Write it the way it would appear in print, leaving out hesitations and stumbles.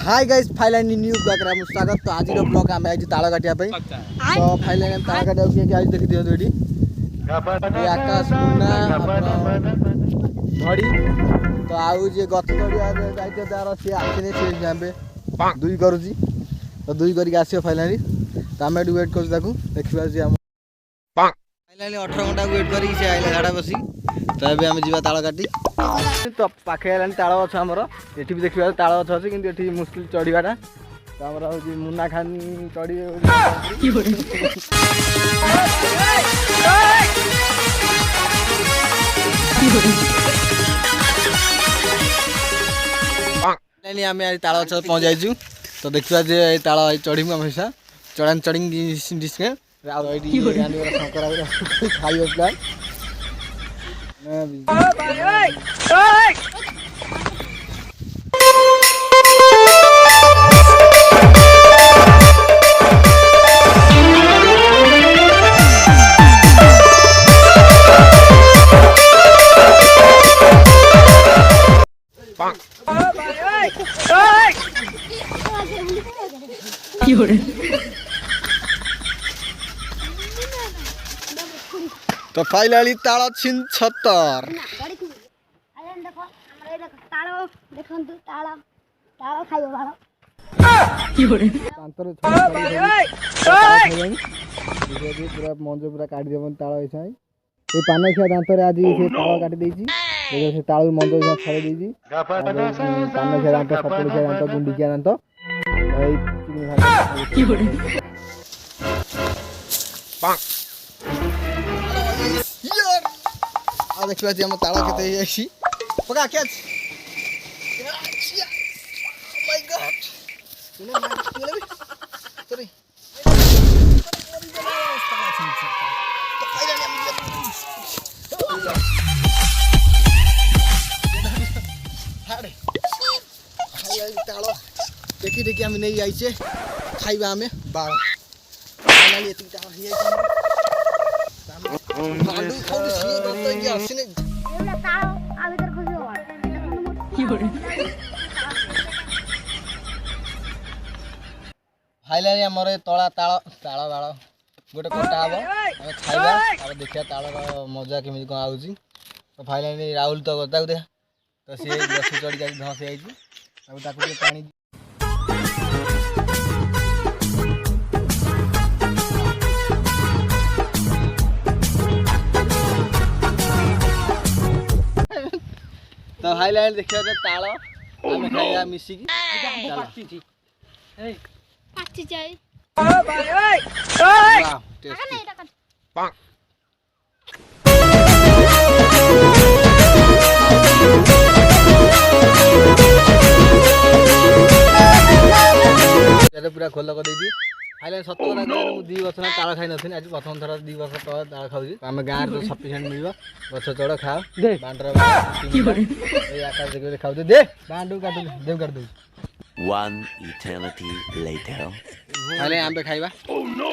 Hi guys finally new blog रे स्वागत। तो आज ब्लॉग आम आज ताल काटिया तो फाइनली ताल काटिया किए आज देखी दियो ये आकाश मुन्ना घड़ी तो आउ जे गछ तड़िया जाइते तार सी आसिने सी जाबे दुई करूची तो दुई करके आसियो फाइनली तो आम एटू वेट करू ताकू देखिबा जे हम फाइनली 18 घंटा वेट करी से आइला झाड़ा बसी तो अबे हम जीवा ताल काटी तो पाखे आलानी ताल गछ हमर एठी भी देखिबा ताल गछ अछि किंतु एठी मुश्किल चढ़ीबाटा तो हमर होजी मुन्ना खान चढ़ी की होरे फाइनली हम आज ताल गछ पहुंच जाइछु तो देखिबा जे ताल चढ़ीमु हम हिसा चढ़ान चढ़िंग डिस्के राव आईडी गांडी वाला शंकरा खाइयो प्लान तो फाइनली ताला छिन 76 पूरा मंजो पूरा काट देबन ताला ऐसा ए पाना खिया दांतर आज से ताला काट देछि देखो से ताला मंजो जा छड़े देछि पाना खिया दांत सपुर खिया दांत गुंडी खिया दांत की होरे पाक आ देखिबा जे हम ताला केते आइछि पका कैच ओ माय गॉड सुने मार सॉरी तो फाइनली हम हाड़े फाइनली ताला देखि देखि हम नहीं आइछे खाइबा हमें बाळ फाइनली एति ताला ही आइछे मांडू खाऊ सियो दत्त की आसिने एला ताओ आ भीतर खुशी हो की होरे फाइनली हमर तळा ताळ ताळ बाळ गोटे कोटा हबो हम खाइबा अब देखिया ताळ मजा केमि को आउची तो फाइनली राहुल तो गता दे तो से गछ चढ़ी जा धस आइची अब ताकू पानी तो हाईलाइट देखियो जे तालो हम खाइया मिसी की पाची थी ए पाची जाई ओ भाई ओए ओए टेस्टी पाक ये पूरा खोल कर देजी हाईलाइट सत्य कथा मु 2 वर्ष ना ताल खाइ नथिन आज प्रथम थरा 2 वर्ष तळ ताल खाउजी हम गार तो सफिशिएंट मिलबो गछ चढ़ खाओ बांडर की होरे ए आकाश देखे खाउ दे बांडू काटू देव कर दे 1 eternity later हाले आंबे खाइबा ओ नो